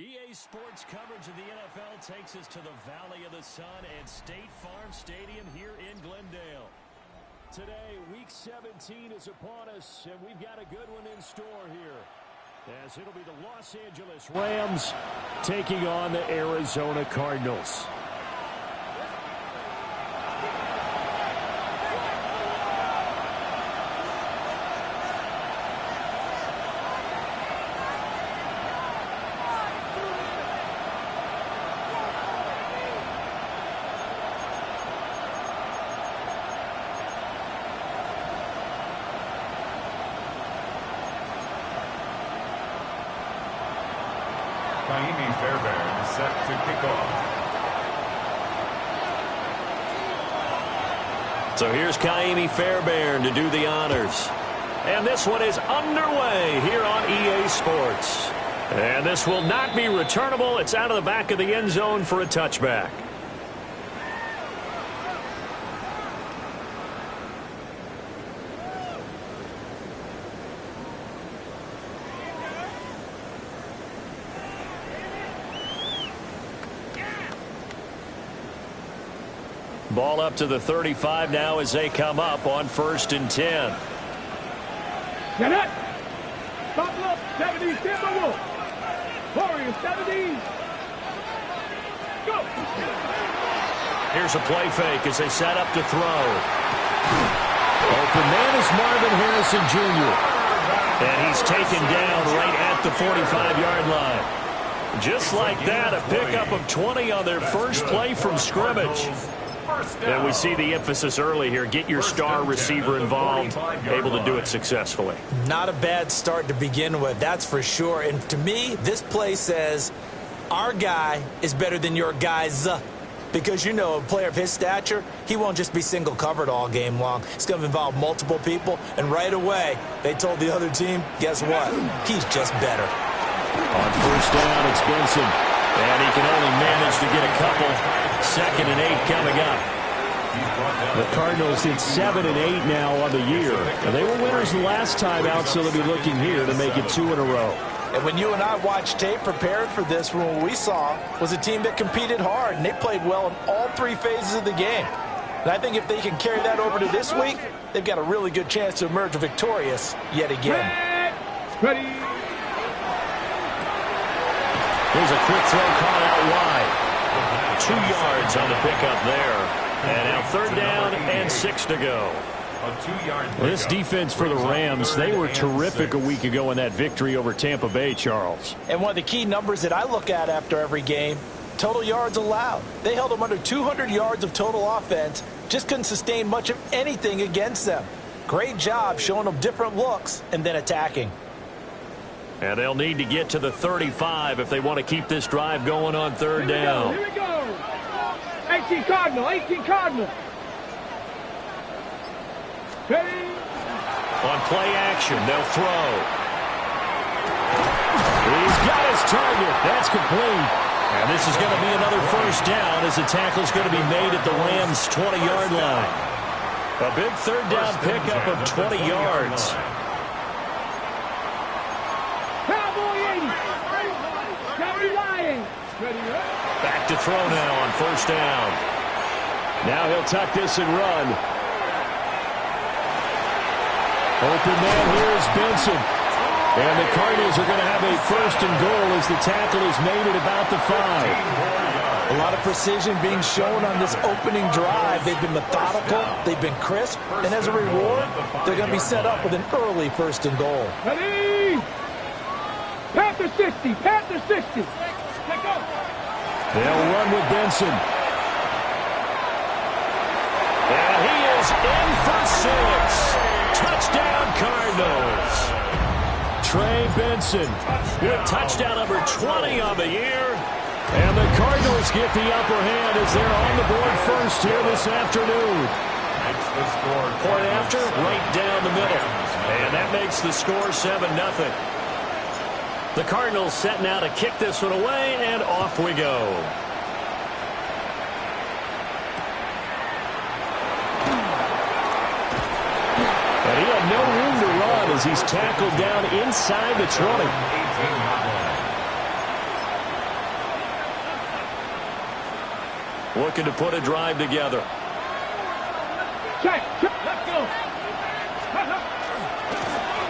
EA Sports coverage of the NFL takes us to the Valley of the Sun and State Farm Stadium here in Glendale. Today, Week 17 is upon us, and we've got a good one in store here, as it'll be the Los Angeles Rams taking on the Arizona Cardinals. Set to kick off. So here's Kaimi Fairbairn to do the honors. And this one is underway here on EA Sports. And this will not be returnable. It's out of the back of the end zone for a touchback. Ball up to the 35 now as they come up on 1st and 10. Get it! Stop up! 70, stand by Wolf! Warriors, 70! Go! Here's a play fake as they set up to throw. Open man is Marvin Harrison Jr. And he's taken down right at the 45-yard line. Just like that, a pickup of 20 on their first play from scrimmage. And we see the emphasis early here. Get your star receiver involved, able to do it successfully. Not a bad start to begin with, that's for sure. And to me, this play says our guy is better than your guys. Because, you know, a player of his stature, he won't just be single covered all game long. It's going to involve multiple people. And right away, they told the other team, guess what? He's just better. On 1st down, it's Benson. And he can only manage to get a couple. 2nd and 8 coming up. The Cardinals hit 7 and 8 now on the year. They were winners the last time out, so they'll be looking here to make it 2 in a row. And when you and I watched tape prepared for this, what we saw was a team that competed hard, and they played well in all 3 phases of the game. And I think if they can carry that over to this week, they've got a really good chance to emerge victorious yet again. Ready. Here's a quick throw caught out wide. 2 yards on the pickup there. And now 3rd down and 6 to go. This defense for the Rams, they were terrific a week ago in that victory over Tampa Bay, Charles. And one of the key numbers that I look at after every game, total yards allowed. They held them under 200 yards of total offense, just couldn't sustain much of anything against them. Great job showing them different looks and then attacking. And they'll need to get to the 35 if they want to keep this drive going on 3rd down. Here we go. 18 Cardinal, 18 Cardinal. Ready. On play action, they'll throw. He's got his target. That's complete. And this is going to be another 1st down as the tackle's going to be made at the Rams' 20-yard line. A big 3rd down pickup of 20 yards. Back to throw now on 1st down. Now he'll tuck this and run. Open man here is Benson. And the Cardinals are going to have a 1st and goal as the tackle is made at about the 5. A lot of precision being shown on this opening drive. They've been methodical, they've been crisp, and as a reward, they're going to be set up with an early 1st and goal. Ready? Panther 60, Panther 60. Let go. They'll run with Benson. And he is in for 6. Touchdown, Cardinals. Trey Benson with touchdown number 20 on the year. And the Cardinals get the upper hand as they're on the board first here this afternoon. Makes the score Point after, right down the middle. And that makes the score 7-0. The Cardinals set now to kick this one away, and off we go. And he had no room to run as he's tackled down inside the 20. looking to put a drive together. Check. Let's go.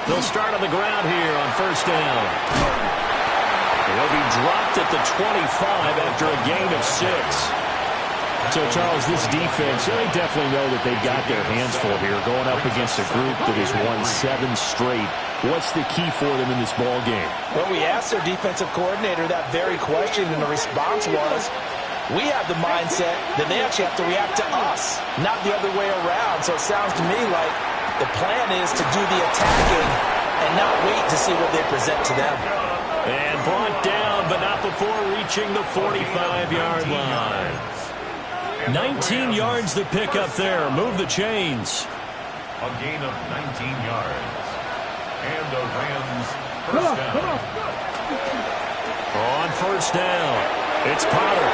They'll start on the ground here on first down. He'll be dropped at the 25 after a gain of 6. So, Charles, this defense, they definitely know that they've got their hands full here, going up against a group that has won 7 straight. What's the key for them in this ball game? Well, we asked their defensive coordinator that very question, and the response was, we have the mindset that they actually have to react to us, not the other way around. So it sounds to me like the plan is to do the attacking and not wait to see what they present to them. And brought down, but not before reaching the 45-yard line. 19 yards the pick up there. Move the chains. A gain of 19 yards. And the Rams first down. On first down, it's Potter.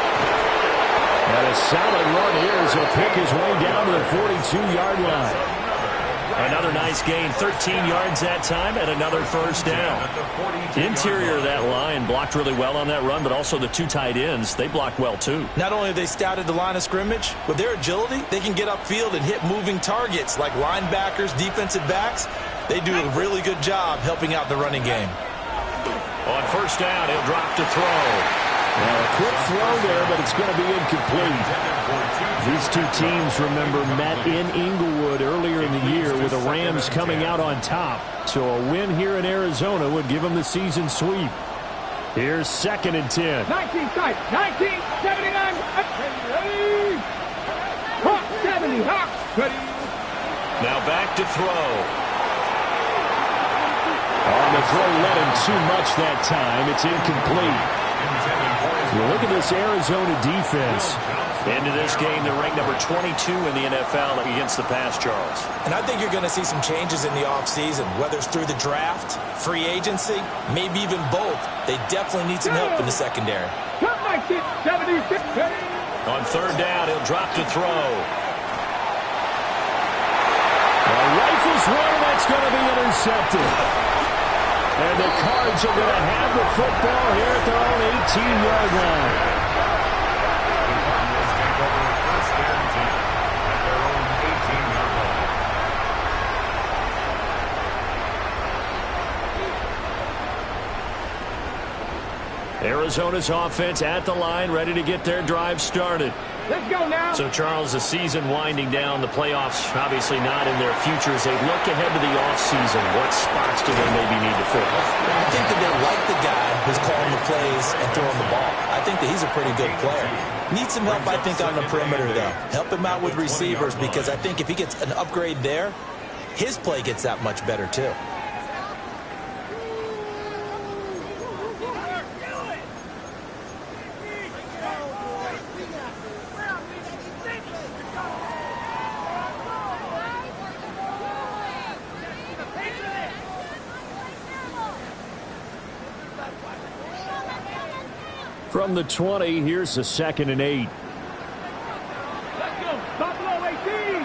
And a solid run here as he'll pick his way down to the 42-yard line. Another nice gain, 13 yards that time, and another first down. The interior of that line blocked really well on that run, but also the 2 tight ends, they blocked well too. Not only have they scouted the line of scrimmage, with their agility, they can get upfield and hit moving targets like linebackers, defensive backs. They do a really good job helping out the running game. On first down, he'll drop to throw. Well, a quick throw there, but it's going to be incomplete. These two teams, remember, met in Inglewood earlier in the year with the Rams coming out on top. So a win here in Arizona would give them the season sweep. Here's 2nd and 10. 19 tight. 19, 79. Ready. Hawk 70. Hawk. Ready. Now back to throw. On the throw, led him too much that time. It's incomplete. Look at this Arizona defense. Into this game, they're ranked number 22 in the NFL against the pass, Charles. And I think you're going to see some changes in the offseason, whether it's through the draft, free agency, maybe even both. They definitely need some help in the secondary. Cut my shit. 76. Ready. On third down, he'll drop to throw. A rifles one that's going to be intercepted. And the Cards are going to have the football here at their own 18-yard line. Cardinals take over first and 10 at their own 18-yard line. Arizona's offense at the line, ready to get their drive started. Let's go now. So, Charles, the season winding down, the playoffs obviously not in their future. As they look ahead to the offseason, what spots do they maybe need to fill? I think that they like the guy who's calling the plays and throwing the ball. I think that he's a pretty good player. Needs some help, I think, on the perimeter, though. Help him out with receivers, because I think if he gets an upgrade there, his play gets that much better, too. From the 20, here's the 2nd and 8. Let's go. Buffalo 18.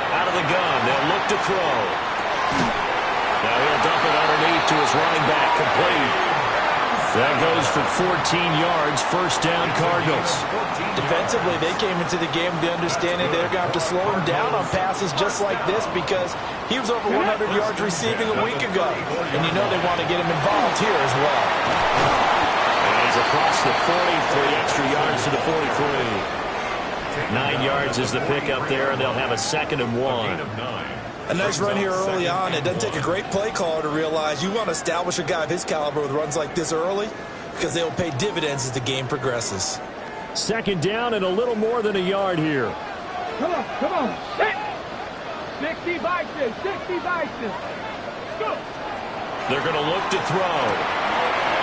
Out of the gun, they'll look to throw. Now he'll dump it underneath to his running back, complete. That goes for 14 yards, first down Cardinals. Defensively, they came into the game with the understanding they're going to have to slow him down on passes just like this, because he was over 100 yards receiving a week ago. And you know they want to get him involved here as well. And he's across the 40, 3 extra yards to the 43. 9 yards is the pickup there, and they'll have a 2nd and 1. A nice run here early on. It doesn't take a great play caller to realize you want to establish a guy of his caliber with runs like this early, because they'll pay dividends as the game progresses. 2nd down and a little more than a yard here. Come on. Hit. 60 Bison. 60 Bison. Go. They're going to look to throw.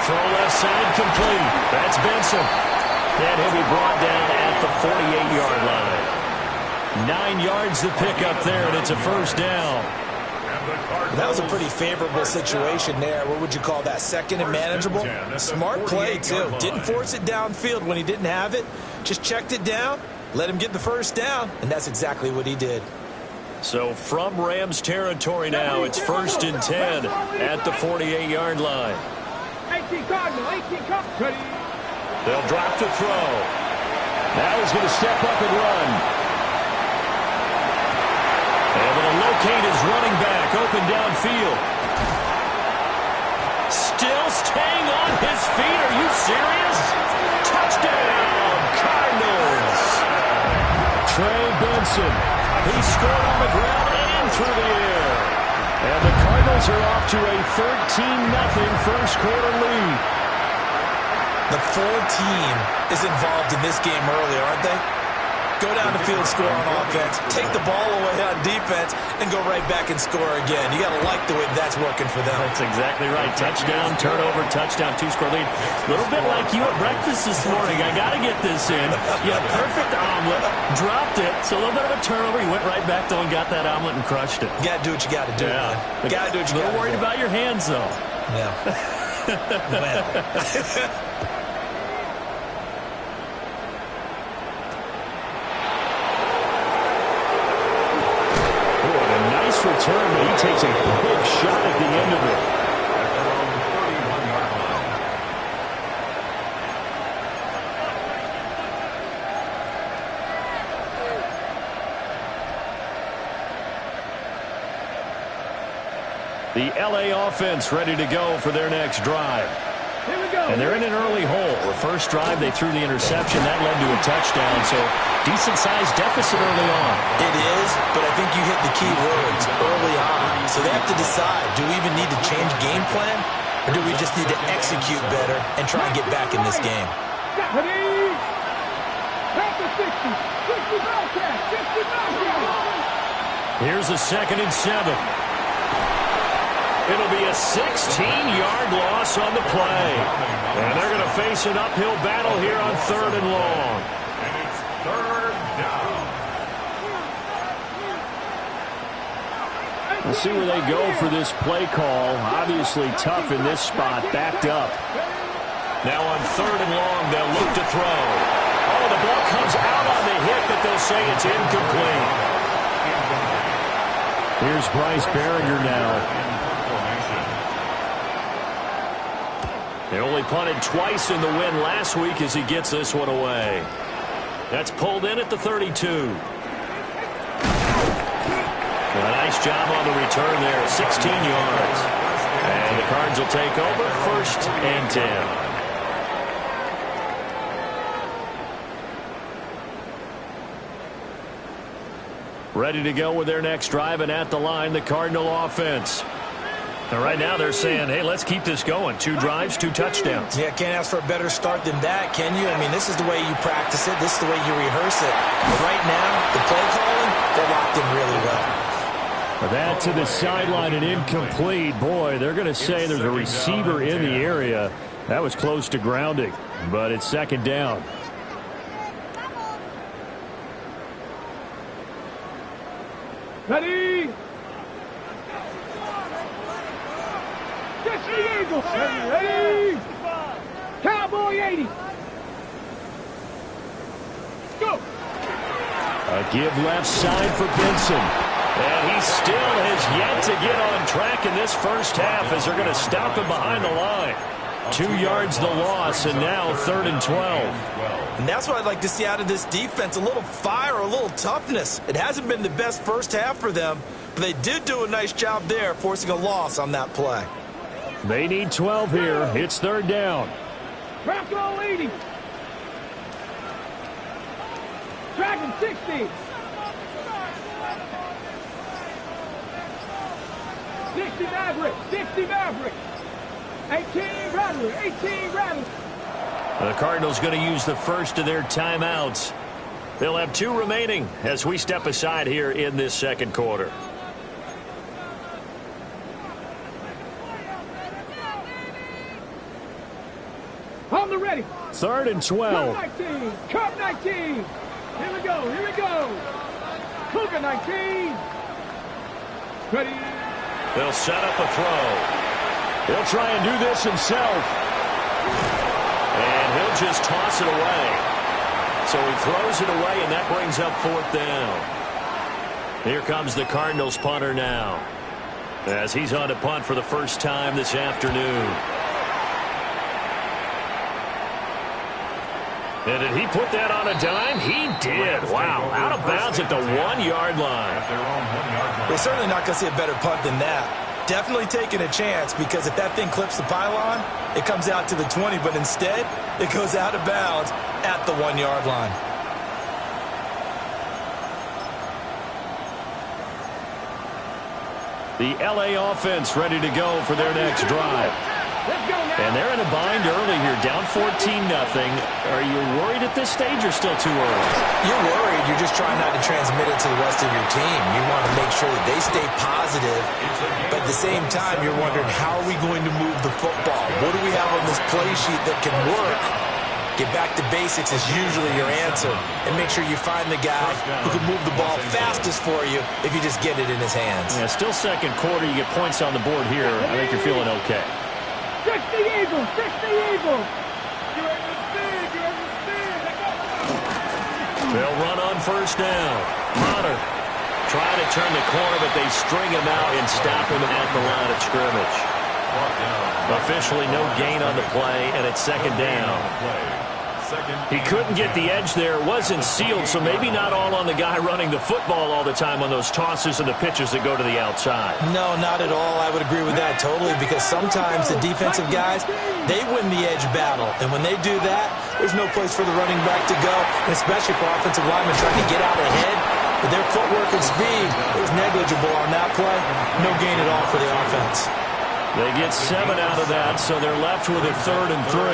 Throw left side, complete. That's Benson. And he'll be brought down at the 48-yard line. 9 yards to pick up there, and it's a first down. That was a pretty favorable situation there. What would you call that? 2nd and manageable? Smart play, too. Didn't force it downfield when he didn't have it. Just checked it down, let him get the first down, and that's exactly what he did. So from Rams territory now, it's 1st and 10 at the 48-yard line. 18 Cardinals. 18 Cardinals. Ready. They'll drop to throw. Now he's going to step up and run. Able to locate his running back open downfield. Still staying on his feet. Are you serious? Touchdown, Cardinals. Trey Benson. He scored on the ground and through the air. And the Cardinals are off to a 13-0 first quarter lead. The full team is involved in this game early, aren't they? Go down the field, score on offense, take the ball away on defense, and go right back and score again. You got to like the way that's working for them. That's exactly right. Touchdown, turnover, touchdown, two-score lead. A little bit like you at breakfast this morning. I got to get this in. You had a perfect omelet, dropped it, so a little bit of a turnover. You went right back, though, and got that omelet and crushed it. You got to do what you got to do, man. You got to do what you got to do. A little worried about your hands, though. Yeah. Well. Return, but he takes a big shot at the end of it. The LA offense ready to go for their next drive. Here we go. And they're in an early hole. The first drive, they threw the interception. That led to a touchdown, so decent-sized deficit early on. It is, but I think you hit the key words early on. So they have to decide, do we even need to change game plan, or do we just need to execute better and try and get back in this game? Ready? Back to 60. 60 Bobcats. 60 Bobcats. Here's a 2nd and 7. It'll be a 16-yard loss on the play. And they're going to face an uphill battle here on 3rd and long. And it's 3rd down. We'll see where they go for this play call. Obviously tough in this spot, backed up. Now on 3rd and long, they'll look to throw. Oh, the ball comes out on the hit, but they'll say it's incomplete. Here's Bryce Behringer now. They only punted twice in the win last week as he gets this one away. That's pulled in at the 32. A nice job on the return there, 16 yards. And the Cards will take over 1st and 10. Ready to go with their next drive, and at the line, the Cardinal offense. And right now they're saying, hey, let's keep this going. 2 drives, 2 touchdowns. Yeah, can't ask for a better start than that, can you? I mean, this is the way you practice it. This is the way you rehearse it. But right now, the play calling, they're locked in really well. That to the sideline and incomplete. Boy, they're going to say there's a receiver in the area. That was close to grounding, but it's 2nd down. Ready? Get the Eagles. Ready? Cowboy 80. Go. A give left side for Benson. And he still has yet to get on track in this first half as they're going to stop him behind the line. 2 yards the loss, and now 3rd and 12. And that's what I'd like to see out of this defense, a little fire, a little toughness. It hasn't been the best first half for them, but they did do a nice job there, forcing a loss on that play. They need 12 here. It's 3rd down. Crack all 80. Dragon 60. 60 Maverick. 60 Maverick. 18 Rattler. 18 Rattler. The Cardinals going to use the first of their timeouts. They'll have 2 remaining as we step aside here in this 2nd quarter. On the ready. 3rd and 12. Cup 19. Cup 19. Here we go. Here we go. Cougar 19. Ready. They'll set up a throw. He'll try and do this himself. And he'll just toss it away. So he throws it away, and that brings up 4th down. Here comes the Cardinals punter now, as he's on to punt for the first time this afternoon. And did he put that on a dime? He did. Wow, out of bounds at the 1-yard line. They're certainly not going to see a better punt than that. Definitely taking a chance, because if that thing clips the pylon, it comes out to the 20, but instead, it goes out of bounds at the 1-yard line. The LA offense ready to go for their next drive. Let's go now. And they're in a bind early here, down 14-0. Are you worried at this stage or still too early? You're worried. You're just trying not to transmit it to the rest of your team. You want to make sure that they stay positive, but at the same time, you're wondering, how are we going to move the football? What do we have on this play sheet that can work? Get back to basics is usually your answer, and make sure you find the guy who can move the ball fastest for you if you just get it in his hands. Yeah, still second quarter. You get points on the board here. I think you're feeling okay. Fix the Eagles! Fix the Eagles! They'll run on first down. Potter trying to turn the corner, but they string him out and stop him at the line of scrimmage. Officially no gain on the play, and it's second down. He couldn't get the edge there. Wasn't sealed, so maybe not all on the guy running the football all the time on those tosses and the pitches that go to the outside. No, not at all. I would agree with that totally, because sometimes the defensive guys, they win the edge battle. And when they do that, there's no place for the running back to go, and especially for offensive linemen trying to get out ahead. But their footwork and speed is negligible on that play. No gain at all for the offense. They get 7 out of that, so they're left with a 3rd and 3.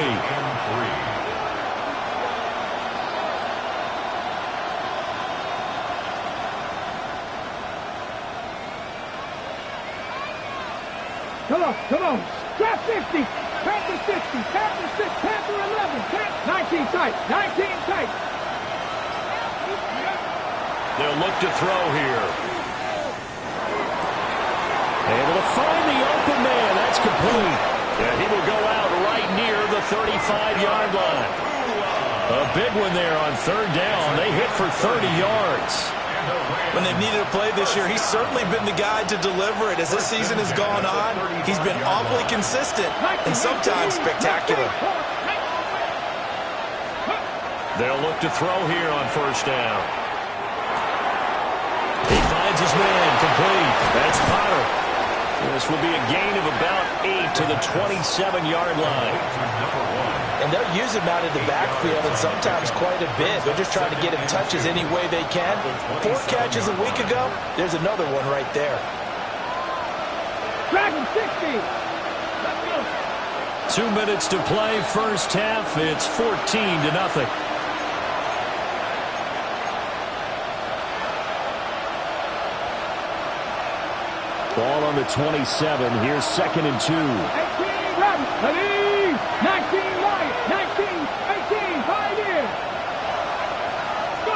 Come on, come on. Trap 50. Panther 60. Panther 6. Panther 11. 19 tight. 19 tight. They'll look to throw here. Able to find the open man. That's complete. And he will go out right near the 35-yard line. A big one there on 3rd down. They hit for 30 yards. When they've needed a play this year, he's certainly been the guy to deliver it. As this season has gone on, he's been awfully consistent and sometimes spectacular. They'll look to throw here on first down. He finds his man, complete. That's Potter. This will be a gain of about 8 to the 27-yard line. And they'll use him out of the backfield, and sometimes quite a bit. They're just trying to get him touches any way they can. 4 catches a week ago, there's another one right there. Dragon 60. 2 minutes to play, first half. It's 14-0. Ball on the 27. Here's 2nd and 2. 18 Rabbit. 19 Lion. 19. 18. Pioneer. Go.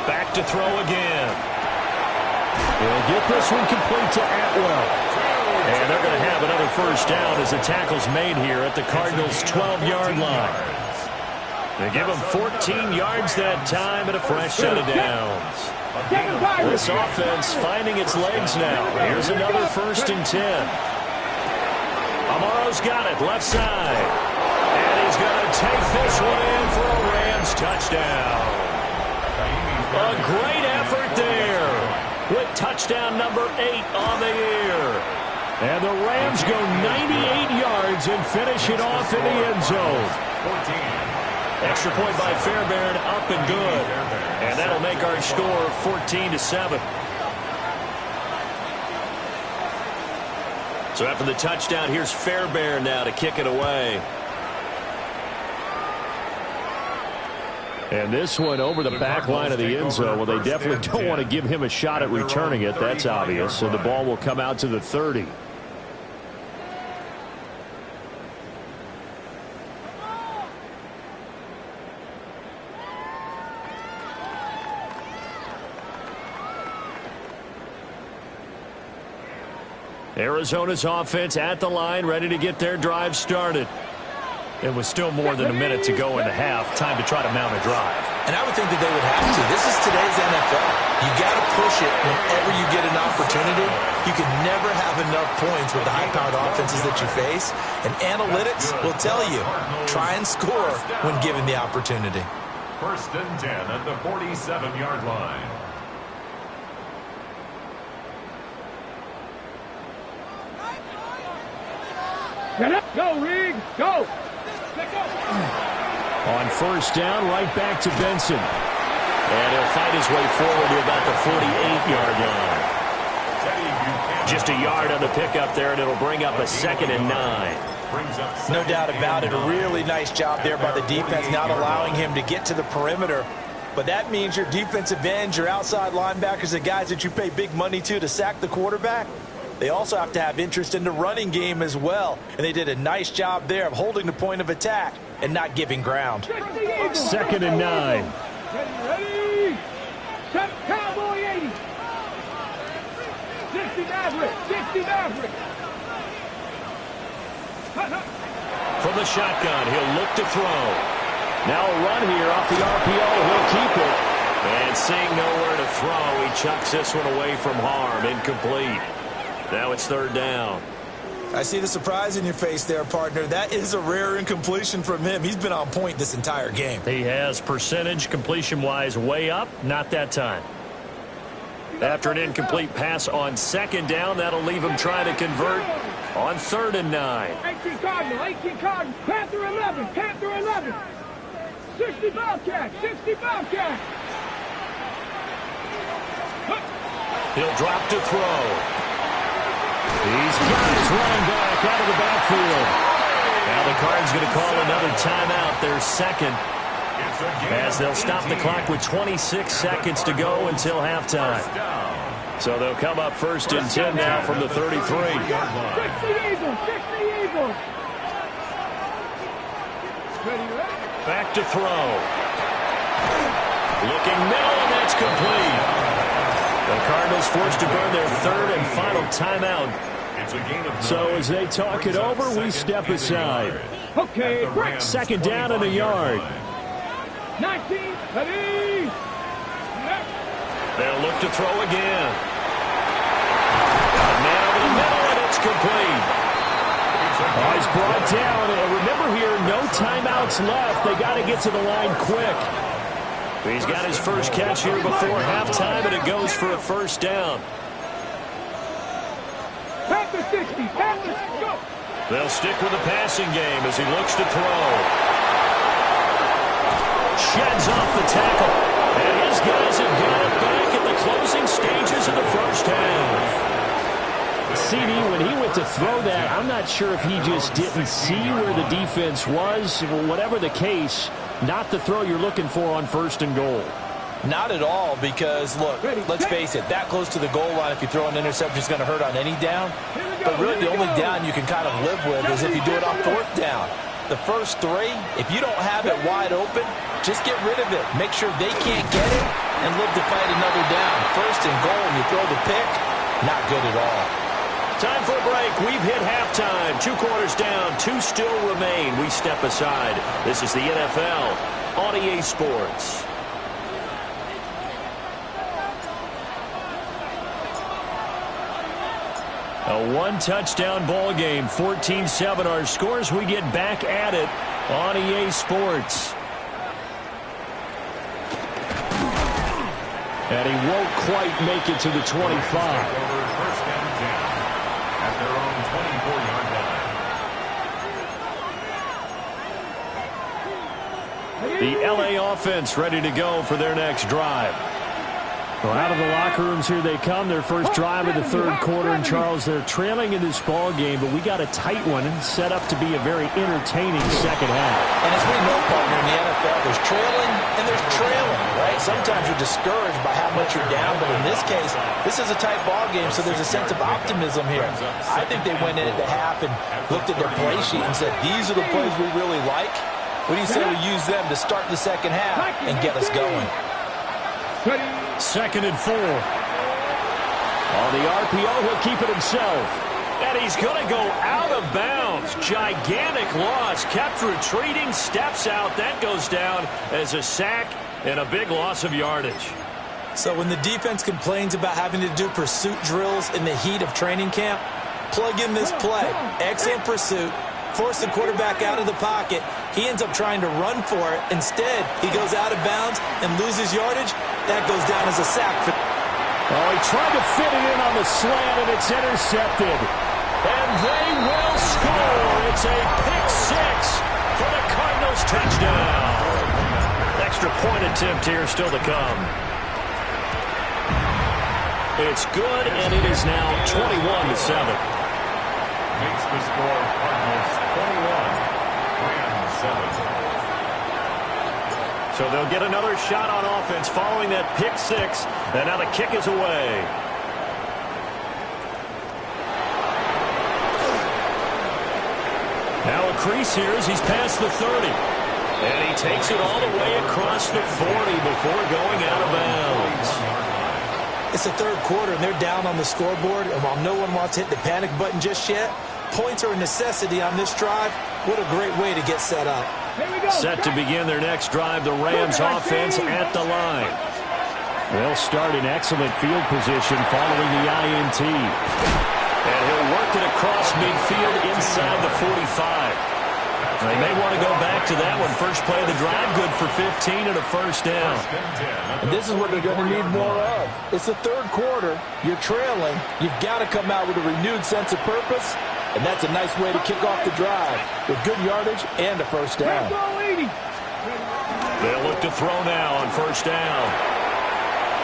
Back to throw again. He'll get this one complete to Atwell. And they're going to have another first down as the tackle's made here at the Cardinals' 12-yard line. They give him 14 yards that time and a fresh set of downs. This offense finding its legs now. Here's another 1st and 10. Amaro's got it, left side. And he's going to take this one in for a Rams touchdown. A great effort there with touchdown number 8 on the year. And the Rams go 98 yards and finish it off in the end zone. 14. Extra point by Fairbairn, up and good. And that'll make our score 14-7. So after the touchdown, here's Fairbairn now to kick it away. And this one over the back line of the end zone. Well, they definitely don't want to give him a shot at returning it. That's obvious. So the ball will come out to the 30. Arizona's offense at the line, ready to get their drive started. It was still more than a minute to go in the half. Time to try to mount a drive. And I would think that they would have to. This is today's NFL. You got to push it whenever you get an opportunity. You can never have enough points with the high-powered offenses that you face. And analytics will tell you, try and score when given the opportunity. 1st and 10 at the 47-yard line. Get up. Go, Reed. Go. On 1st down, right back to Benson. And he'll fight his way forward to about the 48-yard line. Just a yard on the pickup there, and it'll bring up a 2nd and 9. No doubt about it. A really nice job there by the defense, not allowing him to get to the perimeter. But that means your defensive ends, your outside linebackers, the guys that you pay big money to sack the quarterback, they also have to have interest in the running game as well. And they did a nice job there of holding the point of attack and not giving ground. 2nd and 9. Ready. Set Cowboy 80. 60 Maverick. 60 Maverick. From the shotgun, he'll look to throw. Now a run here off the RPO. He'll keep it. And seeing nowhere to throw, he chucks this one away from harm. Incomplete. Now it's 3rd down. I see the surprise in your face there, partner. That is a rare incompletion from him. He's been on point this entire game. He has percentage completion-wise way up. Not that time. After an incomplete pass on 2nd down, that'll leave him trying to convert on 3rd and 9. 18 Cardinals. 18 Cardinals. Panther 11. Panther 11. 60 Bobcats. 60 Bobcats. He'll drop to throw. He's got his running back out of the backfield. Now the Cardinals going to call another timeout, their 2nd, as they'll stop the clock with 26 seconds to go until halftime. So they'll come up 1st and 10 now from the 33. 60 Eagles. 60 Eagles. Back to throw. Looking middle, and that's complete. The Cardinals forced to burn their 3rd and final timeout. So as they talk it over, we step aside. Okay, break. 2nd down and a yard. 19, ready. They'll look to throw again. A man over the middle, and it's complete. Oh, he's brought down. And remember here, no timeouts left. They got to get to the line quick. He's got his first catch here before halftime, and it goes for a 1st down. Panther 60. Panther, go. They'll stick with the passing game as he looks to throw. Sheds off the tackle. And his guys have got it back at the closing stages of the 1st half. CD, when he went to throw that, I'm not sure if he just didn't see where the defense was. Whatever the case, not the throw you're looking for on 1st and goal. Not at all, because, look, let's face it, that close to the goal line, if you throw an interception, is going to hurt on any down. But really, the only down you can kind of live with is if you do it on 4th down. The first 3, if you don't have it wide open, just get rid of it. Make sure they can't get it and live to fight another down. 1st and goal, and you throw the pick, not good at all. Time for a break. We've hit halftime. 2 quarters down. 2 still remain. We step aside. This is the NFL on EA Sports. A 1-touchdown ball game. 14-7 our scores. We get back at it on EA Sports. And he won't quite make it to the 25. At their own 24-yard line. The LA offense ready to go for their next drive. Well, out of the locker rooms here they come. Their first drive of the 3rd quarter. And, Charles, they're trailing in this ball game, but we got a tight one set up to be a very entertaining 2nd half. And as we know, partner, in the NFL, there's trailing and there's trailing, right? Sometimes you're discouraged by how much you're down, but in this case, this is a tight ball game, so there's a sense of optimism here. I think they went in at the half and looked at their play sheet and said, these are the plays we really like. What do you say we use them to start the 2nd half and get us going? 2nd and 4. On the RPO, he'll keep it himself. And he's going to go out of bounds. gigantic loss. Kept retreating, steps out. That goes down as a sack and a big loss of yardage. So when the defense complains about having to do pursuit drills in the heat of training camp, plug in this play. Excellent pursuit. Force the quarterback out of the pocket. He ends up trying to run for it. Instead, he goes out of bounds and loses yardage. That goes down as a sack. Oh, he tried to fit it in on the slant, and it's intercepted. And they will score. It's a pick six for the Cardinals touchdown. Extra point attempt here still to come. It's good, and it is now 21-7. Makes the score Cardinals 21, Rams 7. So they'll get another shot on offense following that pick six, and now the kick is away. Now a crease here as he's past the 30. And he takes it all the way across the 40 before going out of bounds. It's the third quarter, and they're down on the scoreboard. And while no one wants to hit the panic button just yet, points are a necessity on this drive. What a great way to get set up. Set to begin their next drive, the Rams offense at the line. They'll start in excellent field position following the INT. And he'll work it across midfield inside the 45. They may want to go back to that one. First play of the drive, good for 15 and a first down. And this is what they're going to need more of. It's the third quarter. You're trailing. You've got to come out with a renewed sense of purpose. And that's a nice way to kick off the drive with good yardage and a first down. They'll look to throw now on first down.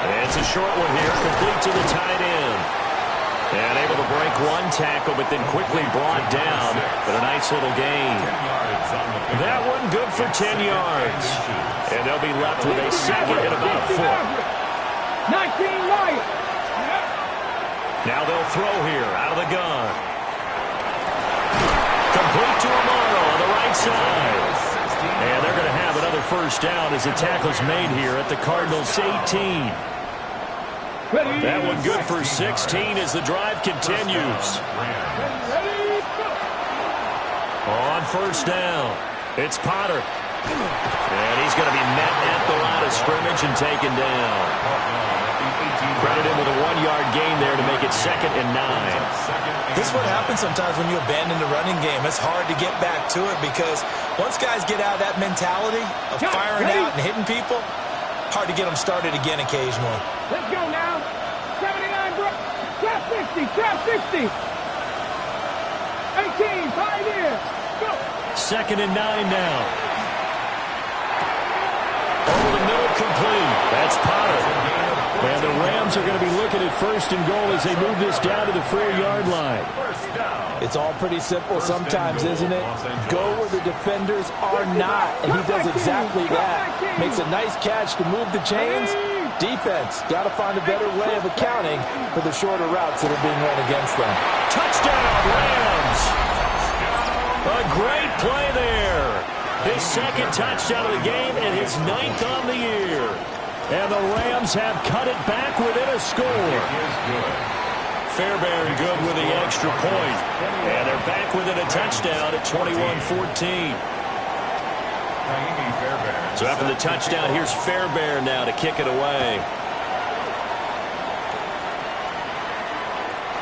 And it's a short one here, complete to the tight end. And able to break one tackle, but then quickly brought down. But a nice little gain. That one good for 10 yards. And they'll be left with a second and about a foot. 19 right. Now they'll throw here out of the gun. Complete to Amaro on the right side. And they're going to have another first down as the tackle's made here at the Cardinals' 18. That one good for 16 as the drive continues. On first down, it's Potter. And he's going to be met at the line of scrimmage and taken down. Credit him with a 1-yard gain there to make it 2nd and 9. This is what happens sometimes when you abandon the running game. It's hard to get back to it because once guys get out of that mentality of firing out and hitting people, hard to get them started again occasionally. Let's go now. 79, bro. Trap 60. Trap 60. 18. 5 here. Go. 2nd and 9 now. Over the middle, complete. That's Potter. And the Rams are going to be looking at 1st and goal as they move this down to the 4-yard line. It's all pretty simple sometimes, isn't it? Go where the defenders are not, and he does exactly that. Makes a nice catch to move the chains. Defense got to find a better way of accounting for the shorter routes that are being run against them. Touchdown, Rams! A great play there. His 2nd touchdown of the game and his 9th on the year. And the Rams have cut it back within a score. Fairbairn good with the extra point. And they're back within a touchdown at 21-14. So after the touchdown, here's Fairbairn now to kick it away.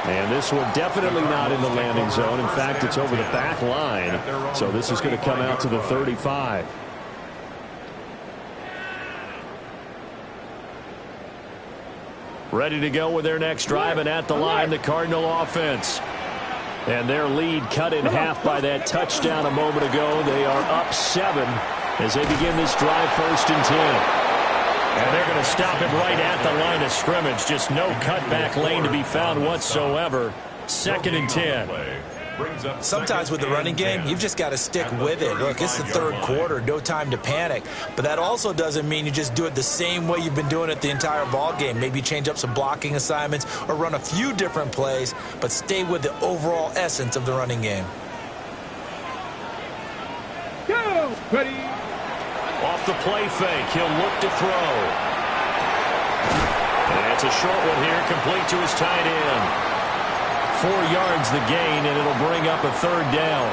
And this one definitely not in the landing zone. In fact, it's over the back line. So this is going to come out to the 35. Ready to go with their next drive, and at the line, the Cardinal offense. And their lead cut in half by that touchdown a moment ago. They are up 7 as they begin this drive 1st and 10. And they're going to stop him right at the line of scrimmage. Just no cutback lane to be found whatsoever. 2nd and 10. Sometimes with the running game, you've just got to stick with it. Look, it's the 3rd quarter, no time to panic. But that also doesn't mean you just do it the same way you've been doing it the entire ball game. Maybe change up some blocking assignments or run a few different plays, but stay with the overall essence of the running game. Go. Ready. Off the play fake, he'll look to throw. And it's a short one here, complete to his tight end. 4 yards the gain, and it'll bring up a 3rd down.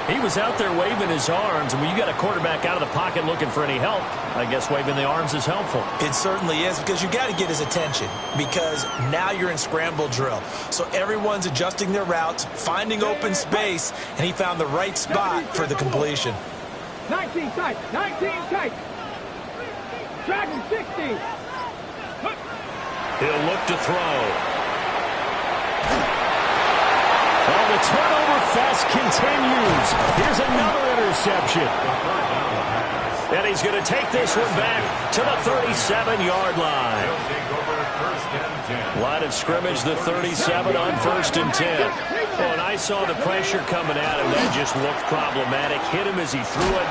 He was out there waving his arms, and when you got a quarterback out of the pocket looking for any help, I guess waving the arms is helpful. It certainly is, because you got to get his attention, because now you're in scramble drill. So everyone's adjusting their routes, finding open space, and he found the right spot for the completion. 19 tight, 19 tight. Dragon 60. He'll look to throw. Well, the turnover fest continues. Here's another interception. And he's going to take this one back to the 37-yard line. Line of scrimmage, the 37 on 1st and 10. Well, and I saw the pressure coming at him. That just looked problematic. Hit him as he threw it,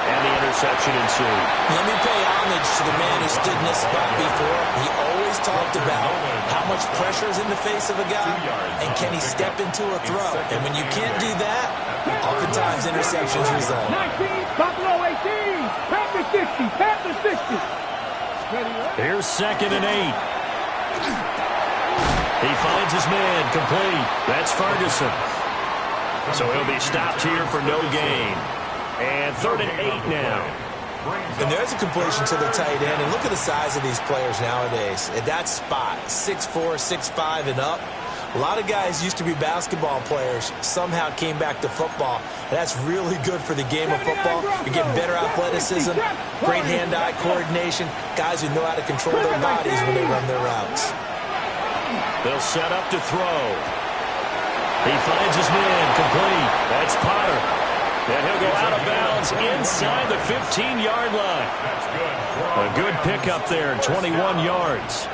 and the interception ensued. Let me pay homage to the man who stood in this spot before. He always talked about how much pressure is in the face of a guy, and can he step into a throw. And when you can't do that, oftentimes interceptions result. 19, Buffalo 18, Panther 60, Panther 60. Here's 2nd and 8. He finds his man, complete. That's Ferguson. So he'll be stopped here for no gain. And 3rd and 8 now. And there's a completion to the tight end. And look at the size of these players nowadays. At that spot, 6'4", 6'5", and up. A lot of guys used to be basketball players, somehow came back to football. And that's really good for the game of football. You're getting better athleticism, great hand-eye coordination, guys who know how to control their bodies when they run their routes. They'll set up to throw. He finds his man, complete. That's Potter. And he'll go out of bounds inside the 15-yard line. A good pickup there, 21 yards.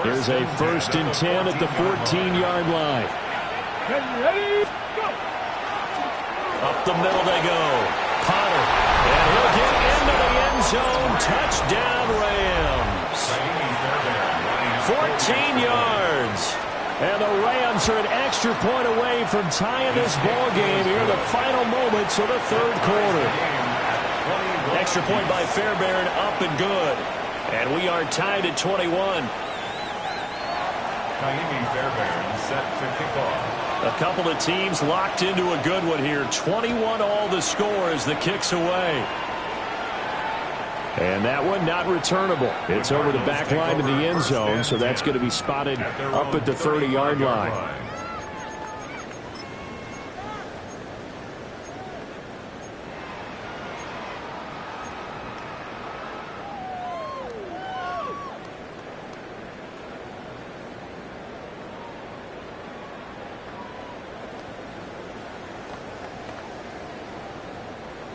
Here's a 1st and 10 at the 14-yard line. Up the middle they go. Potter. And he'll get into the end zone. Touchdown, Rams. 14 yards. And the Rams are an extra point away from tying this ball game here in the final moments of the 3rd quarter. Extra point by Fairbairn, up and good. And we are tied at 21. Fairbairn set to kick off. A couple of teams locked into a good one here. 21 all the score as the kick's away. And that one not returnable. It's over the back line of the end zone, so that's going to be spotted up at the 30-yard line.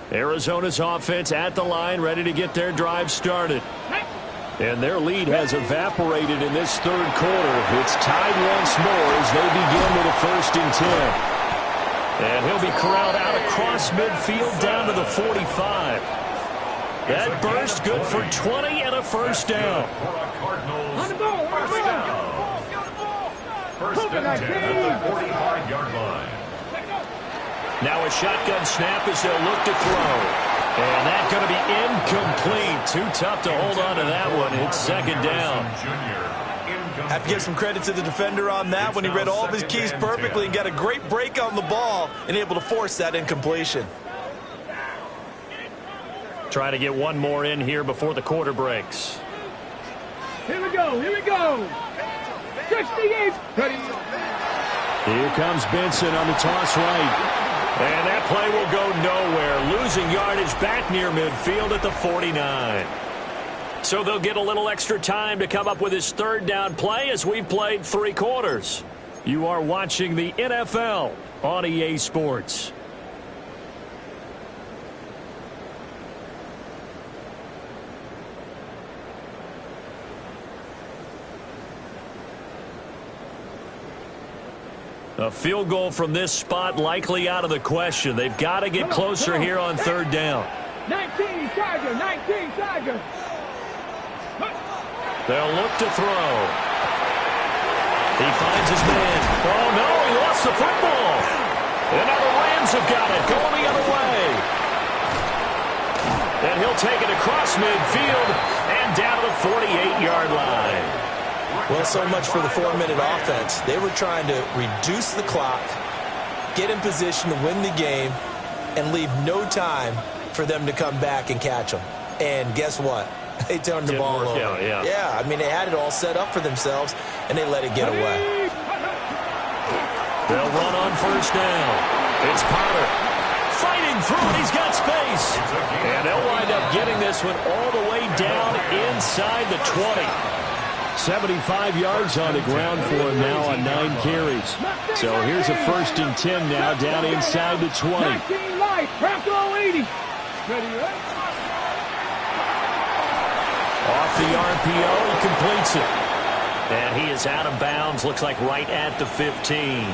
Arizona's offense at the line, ready to get their drive started. And their lead has evaporated in this 3rd quarter. It's tied once more as they begin with a 1st and 10. And he'll be corralled out across midfield down to the 45. That burst good for 20 and a 1st down. On the ball, on the ball. 1st and 10 at the 45-yard line. Now a shotgun snap as they'll look to throw. And that's going to be incomplete. Too tough to hold on to that one. It's 2nd down. Have to give some credit to the defender on that when he read all of his keys perfectly and got a great break on the ball and able to force that incompletion. Trying to get one more in here before the quarter breaks. Here we go, here we go. 68. Here comes Benson on the toss right. And that play will go nowhere. Losing yardage back near midfield at the 49. So they'll get a little extra time to come up with his 3rd down play as we've played 3 quarters. You are watching the NFL on EA Sports. A field goal from this spot likely out of the question. They've got to get closer here on 3rd down. 19 Tiger, 19 Tiger. They'll look to throw. He finds his man. Oh, no, he lost the football. And now the Rams have got it, going the other way. And he'll take it across midfield and down to the 48-yard line. Well, so much for the 4-minute offense. They were trying to reduce the clock, get in position to win the game and leave no time for them to come back and catch them. And guess what? They turned the ball over. Yeah, I mean, they had it all set up for themselves, and they let it get away. They'll run on first down. It's Potter fighting through it. He's got space. And they'll wind up getting this one all the way down inside the 20. 75 yards on the ground for him now on 9 carries. So here's a 1st and 10 now down inside the 20. 19 life, Bronco 80. Ready, right? Off the RPO, he completes it. And he is out of bounds, looks like right at the 15.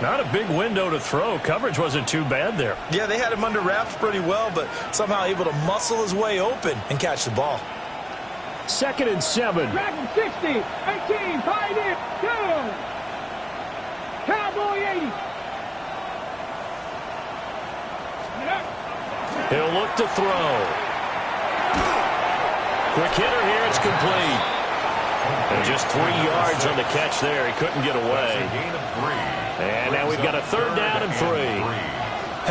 Not a big window to throw. Coverage wasn't too bad there. Yeah, they had him under wraps pretty well, but somehow able to muscle his way open and catch the ball. 2nd and 7. Dragon 60, 18, Pioneer, 2. Cowboy 80. He'll look to throw. Quick hitter here, it's complete. And just 3 yards on the catch there. He couldn't get away. And now we've got a 3rd down and 3.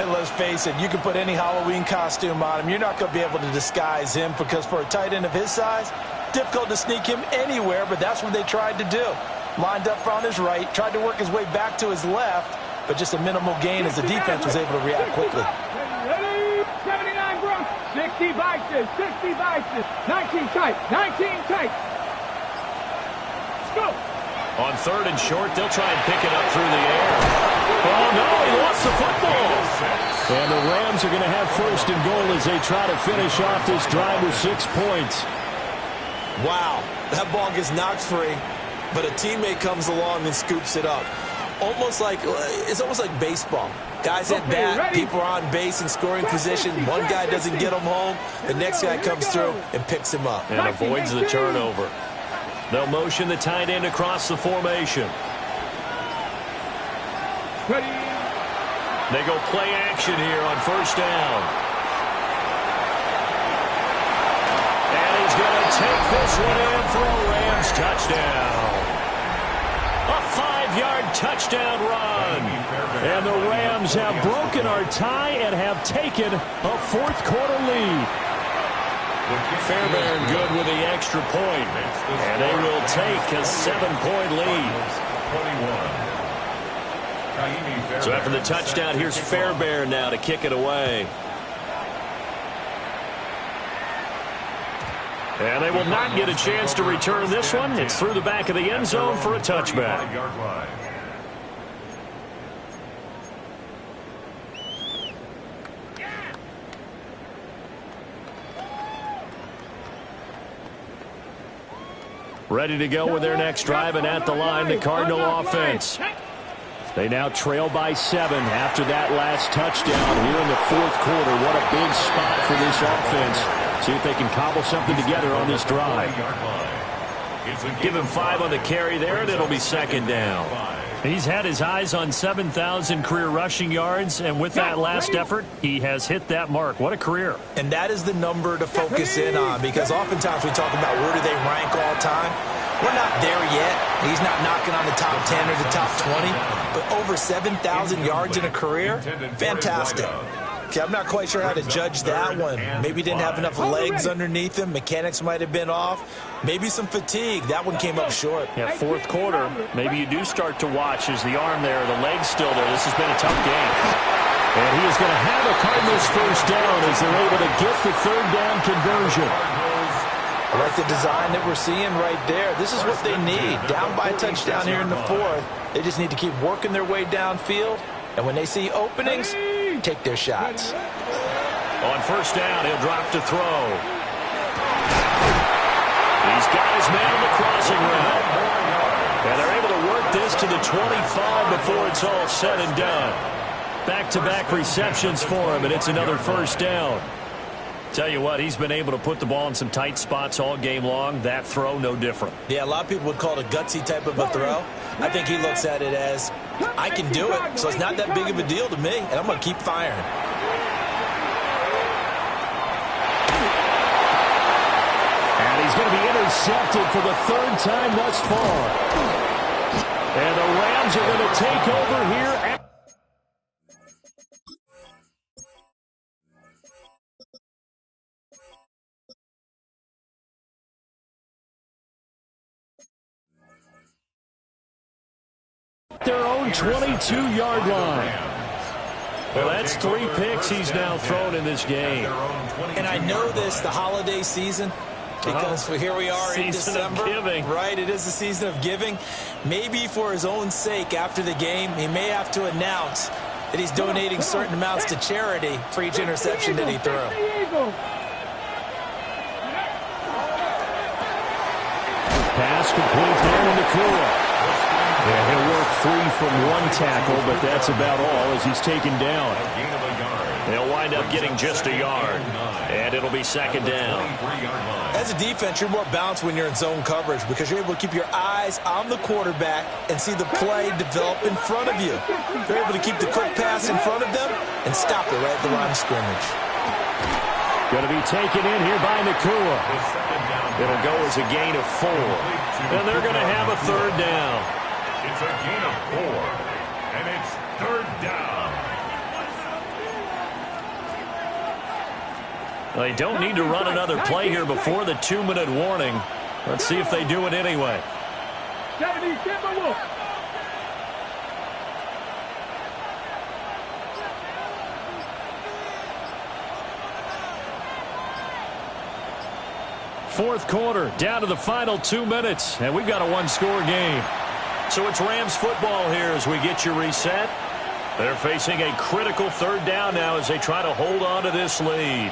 And let's face it, you can put any Halloween costume on him. You're not going to be able to disguise him because for a tight end of his size, difficult to sneak him anywhere, but that's what they tried to do. Lined up on his right, tried to work his way back to his left, but just a minimal gain as the defense was able to react quickly. Ready, 79 Bronx, 60 vices, 60 vices, 19 tight, 19 tight. Let's go. On 3rd and short, they'll try and pick it up through the air. Oh, no, he lost the football. And the Rams are going to have 1st and goal as they try to finish off this drive with 6 points. Wow, that ball gets knocked free, but a teammate comes along and scoops it up. It's almost like baseball. Guys at bat, people are on base in scoring position. One guy doesn't get him home. The next guy comes through and picks him up. And avoids the turnover. They'll motion the tight end across the formation. Ready. They go play action here on 1st down. And he's going to take this one in for a Rams touchdown. A 5-yard touchdown run. And the Rams have broken our tie and have taken a 4th quarter lead. Fairbairn good with the extra point. And they will take a 7-point lead. So after the touchdown, here's Fairbairn now to kick it away. And they will not get a chance to return this one. It's through the back of the end zone for a touchback. Ready to go with their next drive, and at the line, the Cardinal offense. They now trail by 7 after that last touchdown here in the 4th quarter. What a big spot for this offense. See if they can cobble something together on this drive. Give him 5 on the carry there, and it'll be 2nd down. He's had his eyes on 7,000 career rushing yards, and with that last effort, he has hit that mark. What a career. And that is the number to focus in on, because oftentimes we talk about where do they rank all time. We're not there yet. He's not knocking on the top 10 or the top 20, but over 7,000 yards in a career, fantastic. Okay, I'm not quite sure how to judge that one. Maybe he didn't have enough legs underneath him. Mechanics might have been off. Maybe some fatigue. That one came up short. Yeah, 4th quarter. Maybe you do start to watch as the arm there, the leg's still there. This has been a tough game. And he is going to have a Cardinals 1st down as they're able to get the 3rd down conversion. I like the design that we're seeing right there. This is what they need. Down by a touchdown here in the 4th. They just need to keep working their way downfield. And when they see openings, take their shots. On 1st down, he'll drop to throw. He's got his man on the crossing route. And they're able to work this to the 25 before it's all said and done. Back-to-back receptions for him, and it's another 1st down. Tell you what, he's been able to put the ball in some tight spots all game long. That throw, no different. Yeah, a lot of people would call it a gutsy type of a throw. I think he looks at it as, I can do it, so it's not that big of a deal to me, and I'm going to keep firing. And he's going to be intercepted for the 3rd time thus far. And the Rams are going to take over here. 22-yard line. Well, that's 3 picks he's now thrown in this game. And I know this, the holiday season, because here we are in December. Season of giving. Right, it is the season of giving. Maybe for his own sake after the game, he may have to announce that he's donating certain amounts to charity for each interception that he threw. Pass complete down in the Nakua. Yeah, he'll work free from 1 tackle, but that's about all as he's taken down. They'll wind up getting just a yard, and it'll be 2nd down. As a defense, you're more balanced when you're in zone coverage because you're able to keep your eyes on the quarterback and see the play develop in front of you. You're able to keep the quick pass in front of them and stop it right at the line of scrimmage. Going to be taken in here by Nakua. It'll go as a gain of 4, and they're going to have a 3rd down. It's a gain of 4, and it's 3rd down. They don't need to run another play here before the 2-minute warning. Let's see if they do it anyway. 70 Timberwolves. Fourth quarter, down to the final 2 minutes, and we've got a 1-score game. So it's Rams football here as we get you reset. They're facing a critical 3rd down now as they try to hold on to this lead.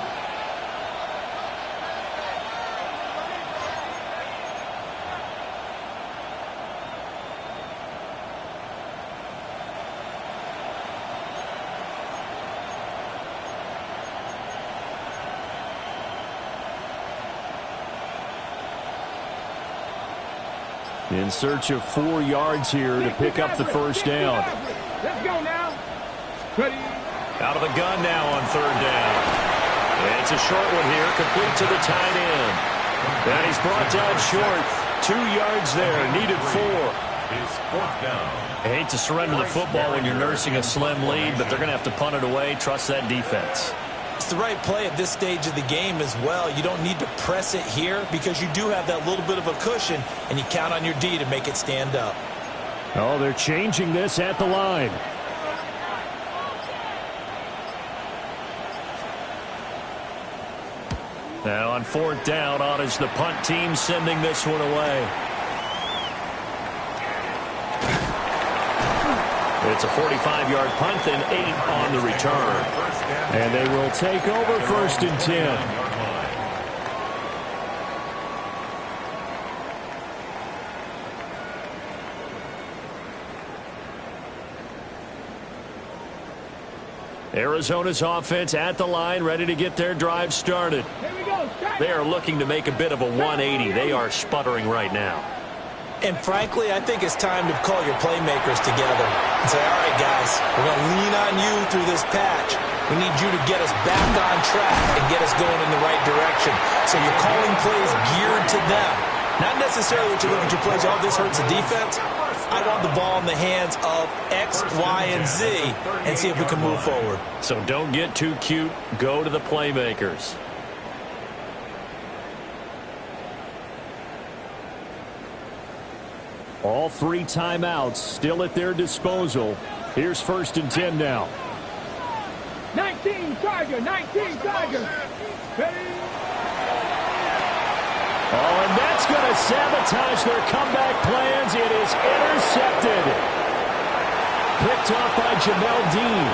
In search of 4 yards here to pick up the 1st down. Let's go now. Ready. Out of the gun now on 3rd down. And it's a short one here, complete to the tight end. And he's brought down short. 2 yards there, needed 4. It's 4th down. I hate to surrender the football when you're nursing a slim lead, but they're going to have to punt it away. Trust that defense. It's the right play at this stage of the game as well. You don't need to press it here because you do have that little bit of a cushion, and you count on your D to make it stand up. Oh, they're changing this at the line. Now on 4th down, on is the punt team sending this one away. It's a 45-yard punt and 8 on the return. And they will take over 1st and 10. Arizona's offense at the line, ready to get their drive started. Here we go. They are looking to make a bit of a 180. They are sputtering right now. And frankly, I think it's time to call your playmakers together and say, all right, guys, we're going to lean on you through this patch. We need you to get us back on track and get us going in the right direction. So you're calling plays geared to them. Not necessarily what you look at your plays, oh, this hurts the defense. I want the ball in the hands of X, Y, and Z and see if we can move forward. So don't get too cute. Go to the playmakers. All 3 timeouts still at their disposal. Here's 1st and 10 now. 19 Charger, 19 Charger. Ready. Oh, and that's going to sabotage their comeback plans. It is intercepted. Picked off by Jamel Dean.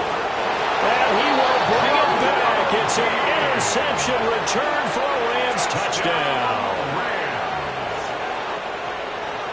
And he will bring it back. It's an interception return for a Rams touchdown.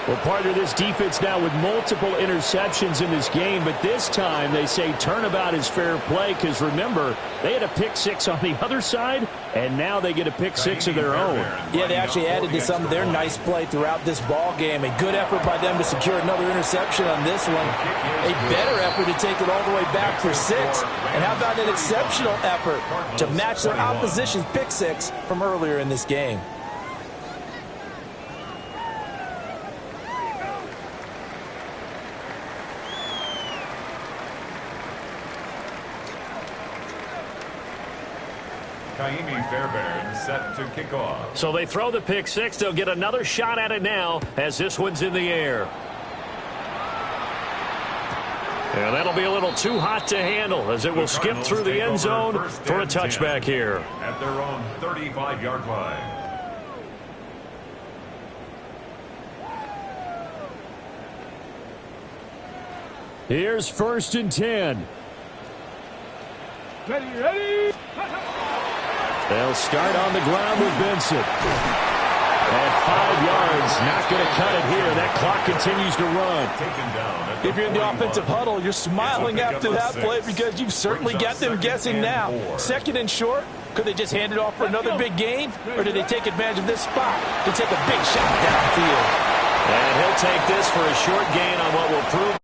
Well, partner, this defense now with multiple interceptions in this game, but this time they say turnabout is fair play because, remember, they had a pick-6 on the other side, and now they get a pick-6 of their own. Yeah, they actually added to some of their nice play throughout this ball game. A good effort by them to secure another interception on this one. A better effort to take it all the way back for 6. And how about an exceptional effort to match their opposition's pick-6 from earlier in this game? Fairbairn set to kick off. So they throw the pick-6. They'll get another shot at it now as this one's in the air. And that'll be a little too hot to handle as it will skip through the end zone for a touchback here. At their own 35-yard line. Here's 1st and 10. Ready. They'll start on the ground with Benson. At 5 yards, not going to cut it here. That clock continues to run. If you're in the offensive huddle, you're smiling after that play because you've certainly got them guessing now. 2nd and short, could they just hand it off for another big gain? Or do they take advantage of this spot to take a big shot downfield? And he'll take this for a short gain on what will prove